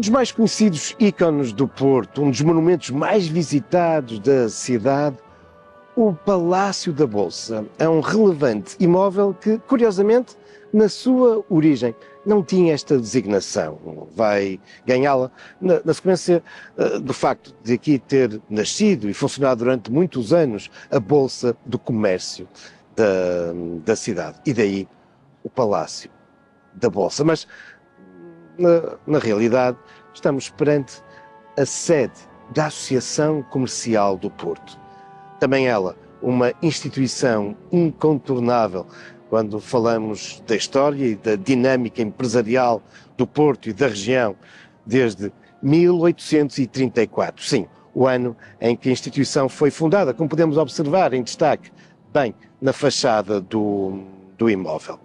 dos mais conhecidos ícones do Porto, um dos monumentos mais visitados da cidade, o Palácio da Bolsa é um relevante imóvel que, curiosamente, na sua origem, não tinha esta designação. Vai ganhá-la na sequência do facto de aqui ter nascido e funcionado durante muitos anos a Bolsa do Comércio da cidade. E daí o Palácio da Bolsa. Mas, na realidade, estamos perante a sede da Associação Comercial do Porto. Também ela, uma instituição incontornável quando falamos da história e da dinâmica empresarial do Porto e da região desde 1834. Sim, o ano em que a instituição foi fundada, como podemos observar em destaque, bem na fachada do imóvel.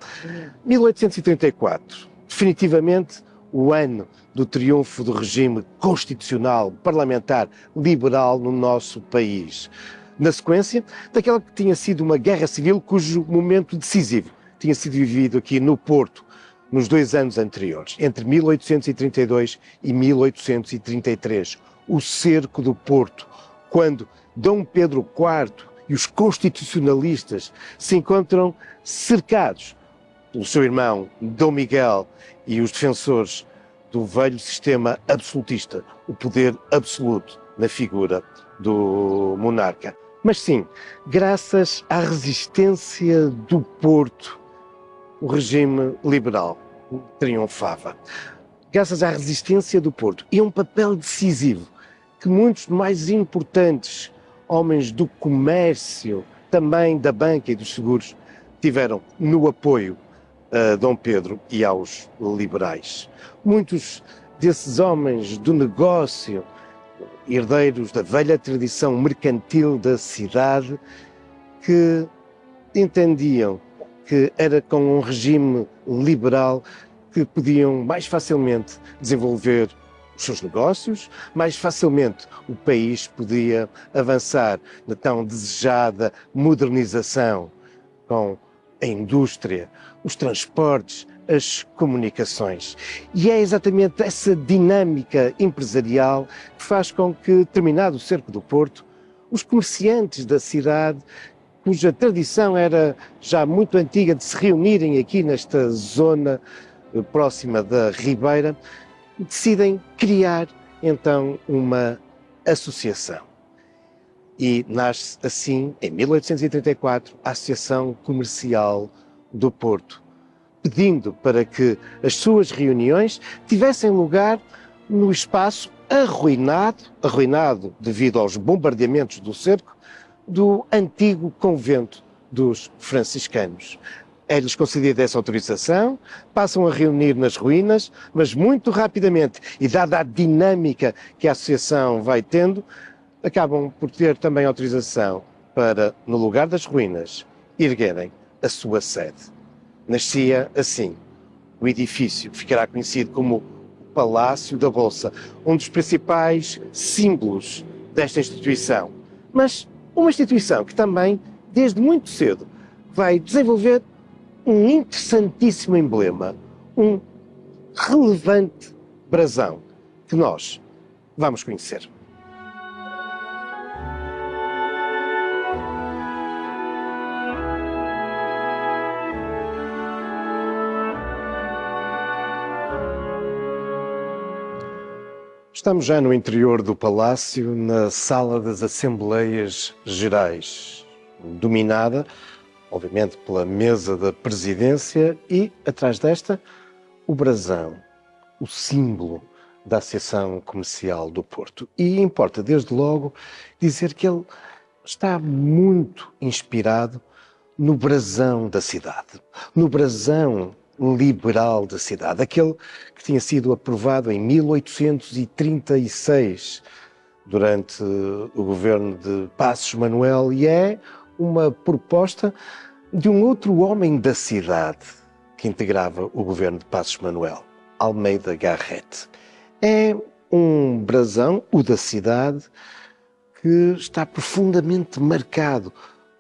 1834, definitivamente o ano do triunfo do regime constitucional, parlamentar, liberal no nosso país. Na sequência daquela que tinha sido uma guerra civil cujo momento decisivo tinha sido vivido aqui no Porto nos 2 anos anteriores, entre 1832 e 1833, o cerco do Porto, quando Dom Pedro IV e os constitucionalistas se encontram cercados pelo seu irmão Dom Miguel e os defensores do velho sistema absolutista, o poder absoluto na figura do monarca. Mas sim, graças à resistência do Porto, o regime liberal triunfava. Graças à resistência do Porto e a um papel decisivo que muitos mais importantes homens do comércio, também da banca e dos seguros, tiveram no apoio a Dom Pedro e aos liberais. Muitos desses homens do negócio, herdeiros da velha tradição mercantil da cidade, que entendiam que era com um regime liberal que podiam mais facilmente desenvolver os seus negócios, mais facilmente o país podia avançar na tão desejada modernização com a indústria, os transportes, as comunicações. E é exatamente essa dinâmica empresarial que faz com que, terminado o cerco do Porto, os comerciantes da cidade, cuja tradição era já muito antiga de se reunirem aqui nesta zona próxima da Ribeira, decidem criar então uma associação. E nasce assim, em 1834, a Associação Comercial do Porto, pedindo para que as suas reuniões tivessem lugar no espaço arruinado devido aos bombardeamentos do cerco, do antigo convento dos franciscanos. É-lhes concedida essa autorização, passam a reunir nas ruínas, mas muito rapidamente, e dada a dinâmica que a associação vai tendo, acabam por ter também autorização para, no lugar das ruínas, erguerem a sua sede. Nascia assim o edifício que ficará conhecido como o Palácio da Bolsa, um dos principais símbolos desta instituição. Mas uma instituição que também, desde muito cedo, vai desenvolver um interessantíssimo emblema, um relevante brasão, que nós vamos conhecer. Estamos já no interior do Palácio, na Sala das Assembleias Gerais, dominada, obviamente, pela mesa da presidência e, atrás desta, o brasão, o símbolo da Associação Comercial do Porto. E importa, desde logo, dizer que ele está muito inspirado no brasão da cidade, no brasão liberal da cidade, aquele que tinha sido aprovado em 1836 durante o governo de Passos Manuel, e é uma proposta de um outro homem da cidade que integrava o governo de Passos Manuel, Almeida Garrett. É um brasão, o da cidade, que está profundamente marcado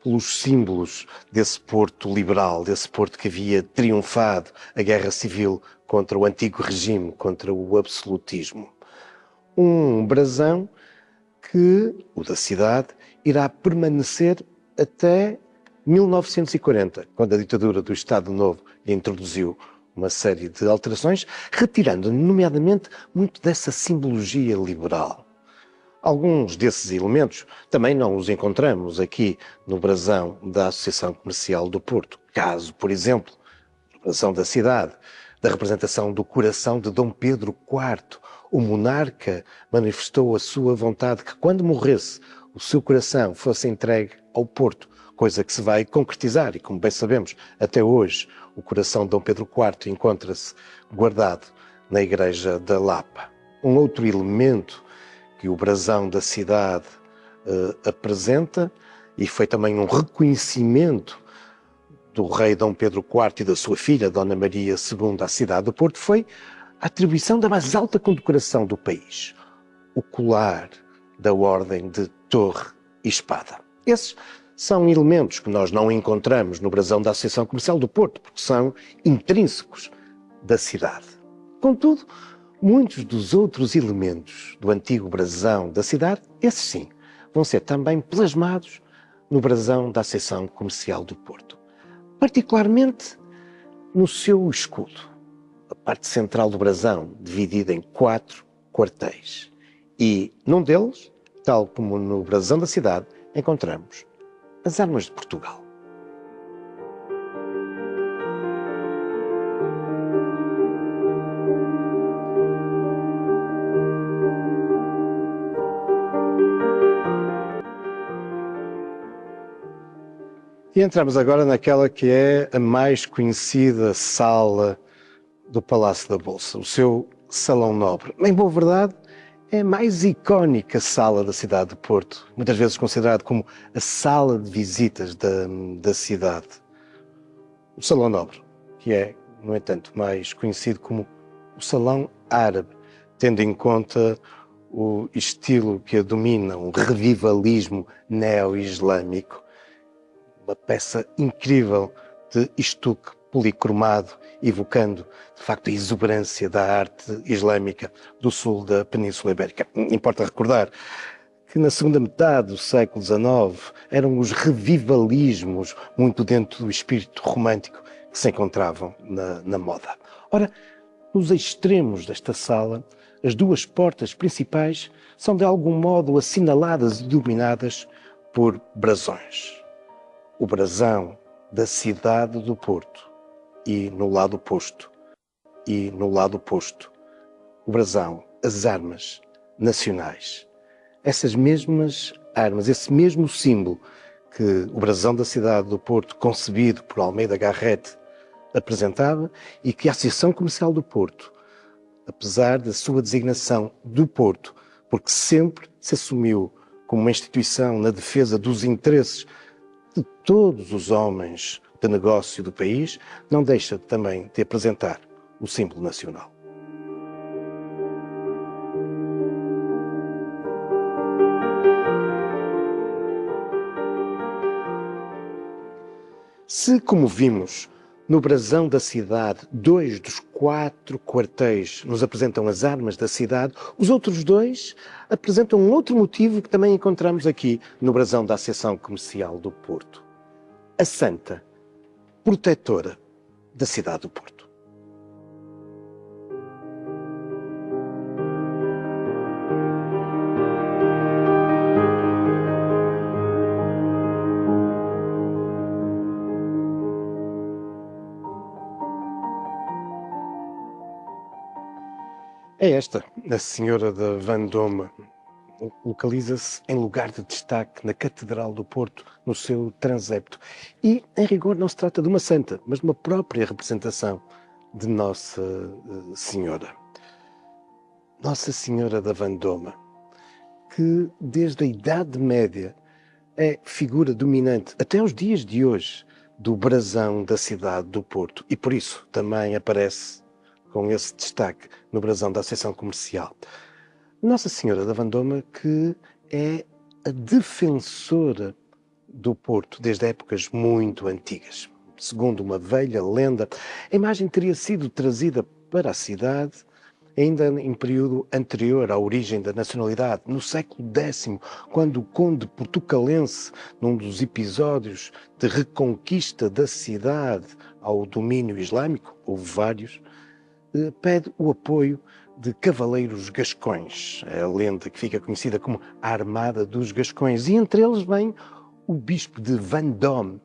pelos símbolos desse Porto liberal, desse Porto que havia triunfado a Guerra Civil contra o antigo regime, contra o absolutismo. Um brasão que, o da cidade, irá permanecer até 1940, quando a ditadura do Estado Novo introduziu uma série de alterações, retirando, nomeadamente, muito dessa simbologia liberal. Alguns desses elementos também não os encontramos aqui no brasão da Associação Comercial do Porto. Caso, por exemplo, no brasão da cidade, da representação do coração de Dom Pedro IV. O monarca manifestou a sua vontade que, quando morresse, o seu coração fosse entregue ao Porto, coisa que se vai concretizar e, como bem sabemos, até hoje o coração de Dom Pedro IV encontra-se guardado na Igreja da Lapa. Um outro elemento que o brasão da cidade apresenta, e foi também um reconhecimento do rei Dom Pedro IV e da sua filha, Dona Maria II, à cidade do Porto, foi a atribuição da mais alta condecoração do país, o colar da Ordem de Torre e Espada. Esses são elementos que nós não encontramos no brasão da Associação Comercial do Porto, porque são intrínsecos da cidade. Contudo, muitos dos outros elementos do antigo brasão da cidade, esses sim, vão ser também plasmados no brasão da Associação Comercial do Porto. Particularmente no seu escudo, a parte central do brasão, dividida em 4 quartéis. E num deles, tal como no brasão da cidade, encontramos as armas de Portugal. E entramos agora naquela que é a mais conhecida sala do Palácio da Bolsa, o seu Salão Nobre. Em boa verdade, é a mais icónica sala da cidade de Porto, muitas vezes considerado como a sala de visitas da cidade. O Salão Nobre, que é, no entanto, mais conhecido como o Salão Árabe, tendo em conta o estilo que a domina, um revivalismo neo-islâmico. Uma peça incrível de estuque policromado, evocando, de facto, a exuberância da arte islâmica do sul da Península Ibérica. Importa recordar que na segunda metade do século XIX eram os revivalismos, muito dentro do espírito romântico, que se encontravam na moda. Ora, nos extremos desta sala, as duas portas principais são de algum modo assinaladas e dominadas por brasões. O brasão da cidade do Porto e no lado oposto, o brasão, as armas nacionais. Essas mesmas armas, esse mesmo símbolo que o brasão da cidade do Porto, concebido por Almeida Garrett, apresentava e que a Associação Comercial do Porto, apesar da sua designação do Porto, porque sempre se assumiu como uma instituição na defesa dos interesses de todos os homens de negócio do país, não deixa também de apresentar o símbolo nacional. Se, como vimos, no brasão da cidade, 2 dos 4 quartéis nos apresentam as armas da cidade, os outros 2 apresentam um outro motivo que também encontramos aqui no brasão da Associação Comercial do Porto. A Santa Protetora da cidade do Porto. É esta, a Senhora da Vendôme. Localiza-se em lugar de destaque na Catedral do Porto, no seu transepto. E, em rigor, não se trata de uma santa, mas de uma própria representação de Nossa Senhora. Nossa Senhora da Vendôme, que desde a Idade Média é figura dominante, até os dias de hoje, do brasão da cidade do Porto. E por isso também aparece com esse destaque no brasão da Associação Comercial. Nossa Senhora da Vendôme, que é a defensora do Porto desde épocas muito antigas. Segundo uma velha lenda, a imagem teria sido trazida para a cidade ainda em período anterior à origem da nacionalidade, no século X, quando o conde portucalense, num dos episódios de reconquista da cidade ao domínio islâmico, houve vários, pede o apoio de cavaleiros gascões, a lenda que fica conhecida como a Armada dos Gascões, e entre eles vem o bispo de Vendôme,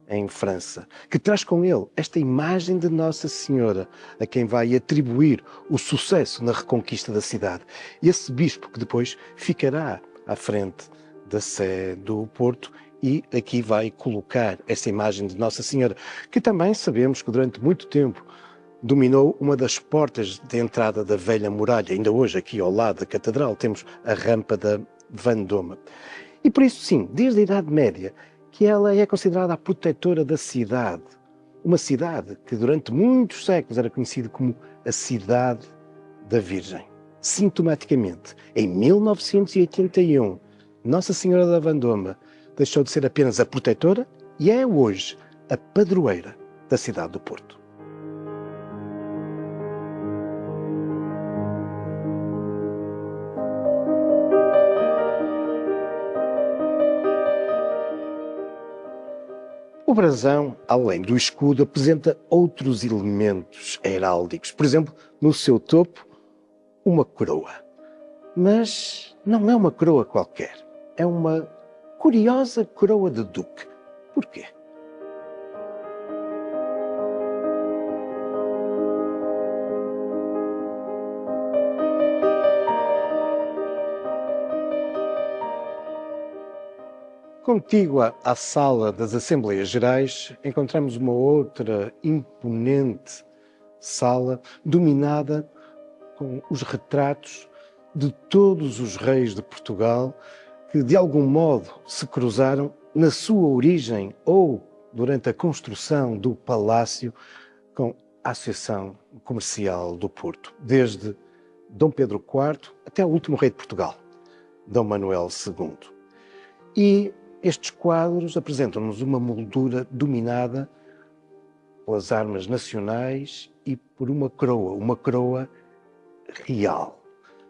em França, que traz com ele esta imagem de Nossa Senhora, a quem vai atribuir o sucesso na reconquista da cidade. E esse bispo que depois ficará à frente da Sé do Porto e aqui vai colocar essa imagem de Nossa Senhora, que também sabemos que durante muito tempo dominou uma das portas de entrada da velha muralha. Ainda hoje, aqui ao lado da catedral, temos a rampa da Vendôme. E por isso, sim, desde a Idade Média, que ela é considerada a protetora da cidade. Uma cidade que durante muitos séculos era conhecida como a Cidade da Virgem. Sintomaticamente, em 1981, Nossa Senhora da Vendôme deixou de ser apenas a protetora e é hoje a padroeira da cidade do Porto. O brasão, além do escudo, apresenta outros elementos heráldicos. Por exemplo, no seu topo, uma coroa. Mas não é uma coroa qualquer. É uma curiosa coroa de duque. Porquê? Contígua à sala das Assembleias Gerais, encontramos uma outra imponente sala dominada com os retratos de todos os reis de Portugal que, de algum modo, se cruzaram na sua origem ou durante a construção do palácio com a Associação Comercial do Porto, desde Dom Pedro IV até o último rei de Portugal, Dom Manuel II. E estes quadros apresentam-nos uma moldura dominada pelas armas nacionais e por uma coroa real.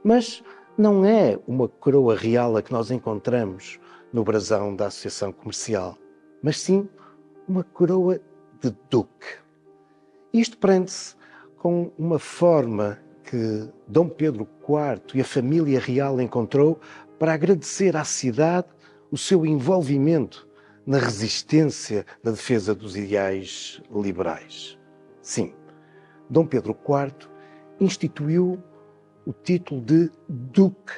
Mas não é uma coroa real a que nós encontramos no brasão da Associação Comercial, mas sim uma coroa de duque. Isto prende-se com uma forma que Dom Pedro IV e a família real encontrou para agradecer à cidade o seu envolvimento na resistência, na defesa dos ideais liberais. Sim, Dom Pedro IV instituiu o título de Duque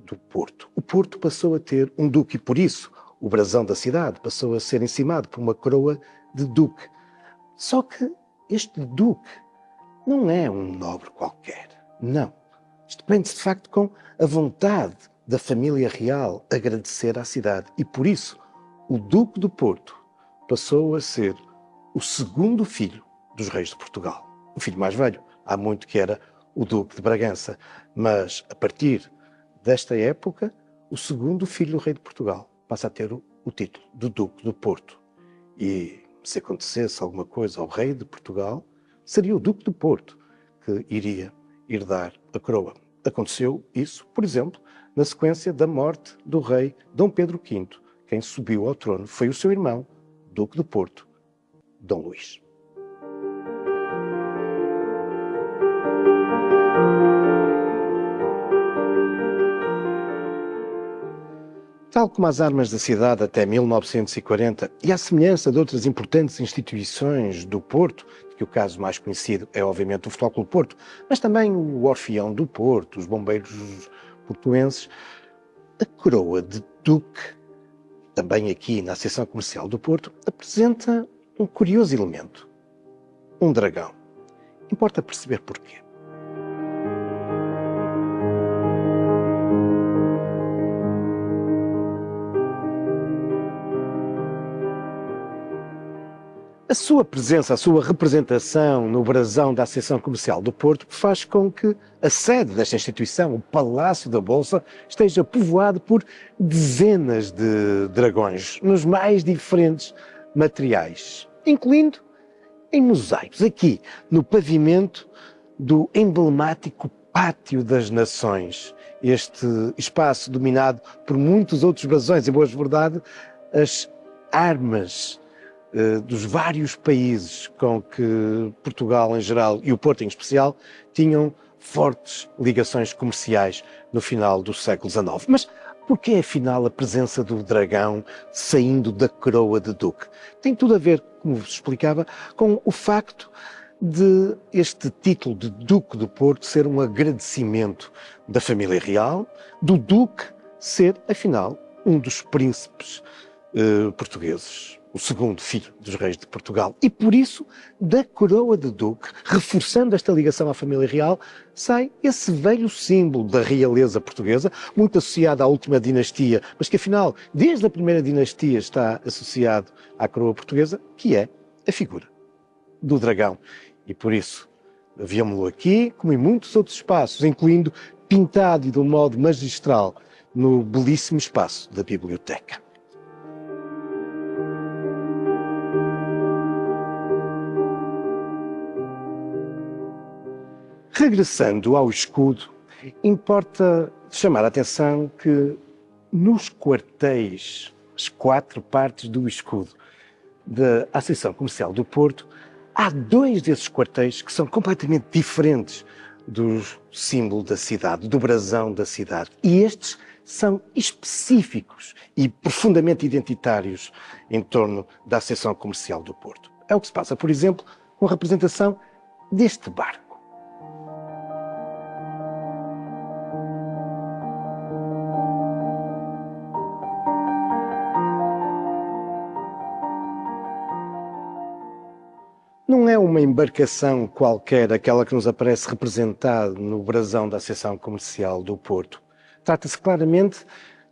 do Porto. O Porto passou a ter um duque e, por isso, o brasão da cidade passou a ser encimado por uma coroa de duque. Só que este duque não é um nobre qualquer. Não. Isto prende-se, de facto, com a vontade da família real agradecer à cidade. E, por isso, o Duque do Porto passou a ser o segundo filho dos reis de Portugal. O filho mais velho, há muito que era o Duque de Bragança, mas, a partir desta época, o segundo filho do rei de Portugal passa a ter o título de Duque do Porto. E, se acontecesse alguma coisa ao rei de Portugal, seria o Duque do Porto que iria herdar a coroa. Aconteceu isso, por exemplo, na sequência da morte do rei Dom Pedro V. Quem subiu ao trono foi o seu irmão, Duque do Porto, Dom Luís. Tal como as armas da cidade até 1940, e à semelhança de outras importantes instituições do Porto, que o caso mais conhecido é obviamente o Futebol Clube do Porto, mas também o Orfeão do Porto, os Bombeiros Portuenses, a coroa de Duque, também aqui na Associação Comercial do Porto, apresenta um curioso elemento, um dragão. Importa perceber porquê. A sua presença, a sua representação no brasão da Associação Comercial do Porto faz com que a sede desta instituição, o Palácio da Bolsa, esteja povoado por dezenas de dragões, nos mais diferentes materiais, incluindo em mosaicos, aqui no pavimento do emblemático Pátio das Nações, este espaço dominado por muitos outros brasões, em boa verdade, as armas dos vários países com que Portugal em geral e o Porto em especial tinham fortes ligações comerciais no final do século XIX. Mas por que afinal a presença do dragão saindo da coroa de duque? Tem tudo a ver, como vos explicava, com o facto de este título de Duque do Porto ser um agradecimento da família real, do Duque ser, afinal, um dos príncipes portugueses, o segundo filho dos reis de Portugal. E por isso, da coroa de Duque, reforçando esta ligação à família real, sai esse velho símbolo da realeza portuguesa, muito associado à última dinastia, mas que afinal, desde a primeira dinastia, está associado à coroa portuguesa, que é a figura do dragão. E por isso, víamos-lo aqui, como em muitos outros espaços, incluindo pintado e de um modo magistral no belíssimo espaço da biblioteca. Regressando ao escudo, importa chamar a atenção que nos quartéis, as 4 partes do escudo da Associação Comercial do Porto, há 2 desses quartéis que são completamente diferentes do símbolo da cidade, do brasão da cidade. E estes são específicos e profundamente identitários em torno da Associação Comercial do Porto. É o que se passa, por exemplo, com a representação deste barco. Não é uma embarcação qualquer, aquela que nos aparece representada no brasão da Associação Comercial do Porto. Trata-se claramente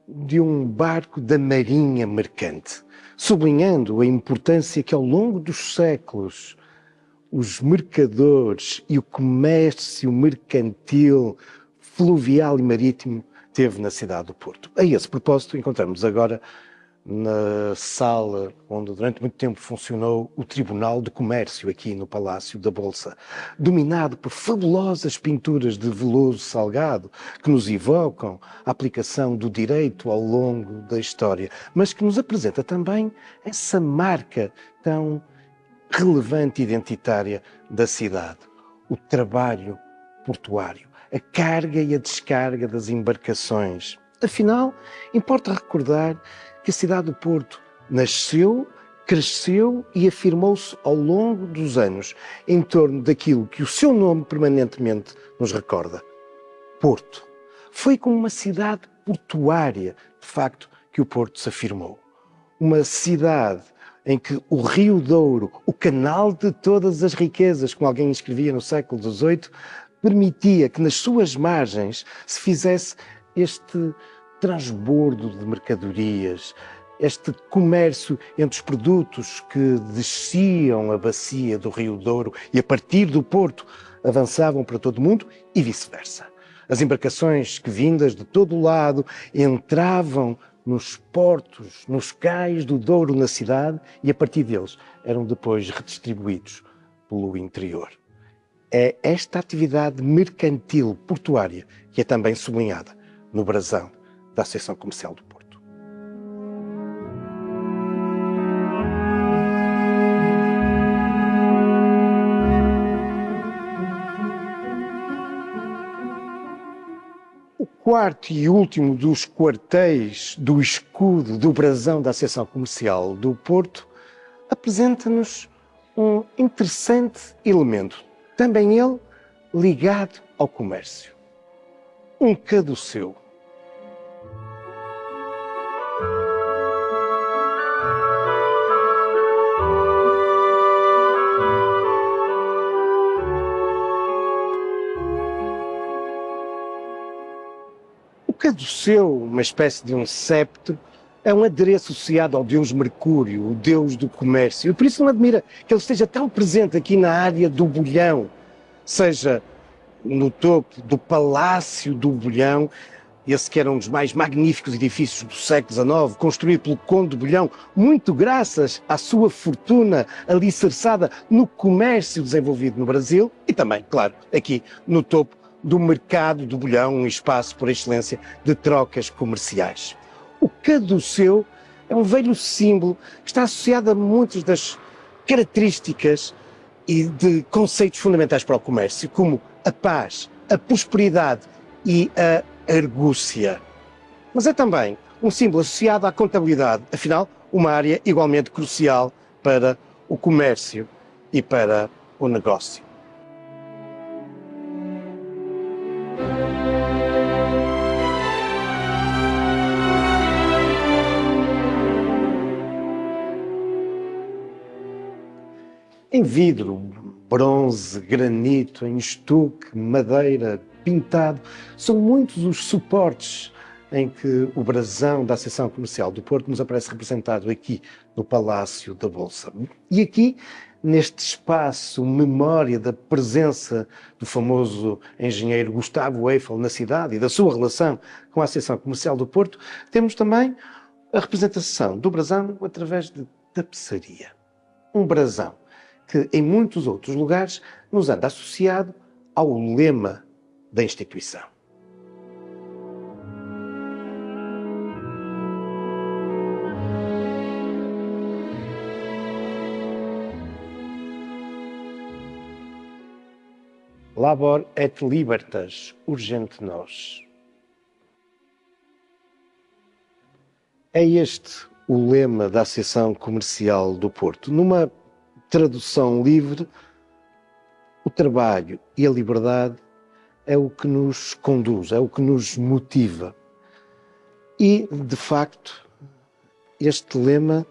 de um barco da marinha mercante, sublinhando a importância que ao longo dos séculos os mercadores e o comércio mercantil, fluvial e marítimo teve na cidade do Porto. A esse propósito, encontramos agora na sala onde durante muito tempo funcionou o Tribunal de Comércio, aqui no Palácio da Bolsa, dominado por fabulosas pinturas de Veloso Salgado, que nos evocam a aplicação do direito ao longo da história, mas que nos apresenta também essa marca tão relevante e identitária da cidade, o trabalho portuário, a carga e a descarga das embarcações. Afinal, importa recordar que a cidade do Porto nasceu, cresceu e afirmou-se ao longo dos anos em torno daquilo que o seu nome permanentemente nos recorda: Porto. Foi como uma cidade portuária, de facto, que o Porto se afirmou. Uma cidade em que o Rio Douro, o canal de todas as riquezas, como alguém escrevia no século XVIII, permitia que nas suas margens se fizesse este transbordo de mercadorias, este comércio entre os produtos que desciam a bacia do Rio Douro e a partir do Porto avançavam para todo o mundo e vice-versa. As embarcações que vindas de todo o lado entravam nos portos, nos cais do Douro na cidade e a partir deles eram depois redistribuídos pelo interior. É esta atividade mercantil portuária que é também sublinhada no brasão da Associação Comercial do Porto. O quarto e último dos quartéis do escudo do brasão da Associação Comercial do Porto apresenta-nos um interessante elemento, também ele ligado ao comércio. Um caduceu. O caduceu, uma espécie de um sceptro, é um adereço associado ao deus Mercúrio, o deus do comércio. E por isso não admira que ele esteja tão presente aqui na área do Bolhão, seja no topo do Palácio do Bolhão, esse que era um dos mais magníficos edifícios do século XIX, construído pelo Conde de Bolhão, muito graças à sua fortuna alicerçada no comércio desenvolvido no Brasil e também, claro, aqui no topo do mercado do Bolhão, um espaço por excelência de trocas comerciais. O caduceu é um velho símbolo que está associado a muitas das características e de conceitos fundamentais para o comércio, como a paz, a prosperidade e a argúcia. Mas é também um símbolo associado à contabilidade, afinal, uma área igualmente crucial para o comércio e para o negócio. Em vidro, bronze, granito, em estuque, madeira, pintado, são muitos os suportes em que o brasão da Associação Comercial do Porto nos aparece representado aqui no Palácio da Bolsa. E aqui, neste espaço, memória da presença do famoso engenheiro Gustavo Eiffel na cidade e da sua relação com a Associação Comercial do Porto, temos também a representação do brasão através de tapeçaria. Um brasão que em muitos outros lugares nos anda associado ao lema da instituição. Labor et libertas, urgente nos. É este o lema da Associação Comercial do Porto. Numa tradução livre, o trabalho e a liberdade é o que nos conduz, é o que nos motiva. E, de facto, este lema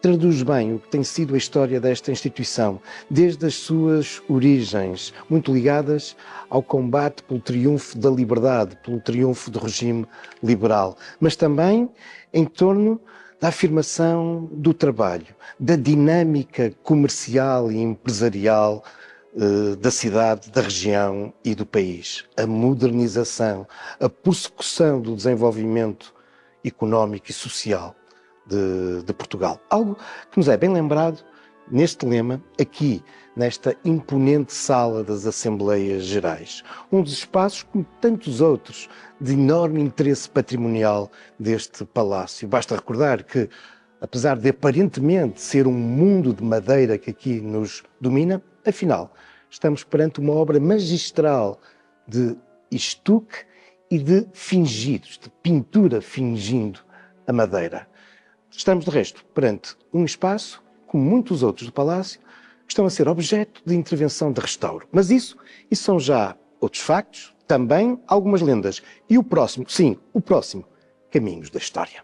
traduz bem o que tem sido a história desta instituição, desde as suas origens, muito ligadas ao combate pelo triunfo da liberdade, pelo triunfo do regime liberal, mas também em torno da afirmação do trabalho, da dinâmica comercial e empresarial da cidade, da região e do país. A modernização, a persecução do desenvolvimento económico e social de Portugal. Algo que nos é bem lembrado neste lema, aqui, nesta imponente sala das Assembleias Gerais. Um dos espaços, como tantos outros, de enorme interesse patrimonial deste palácio. Basta recordar que, apesar de aparentemente ser um mundo de madeira que aqui nos domina, afinal, estamos perante uma obra magistral de estuque e de fingidos, de pintura fingindo a madeira. Estamos, de resto, perante um espaço, como muitos outros do Palácio, que estão a ser objeto de intervenção de restauro. Mas isso são já outros factos, também algumas lendas. E o próximo, sim, o próximo, Caminhos da História.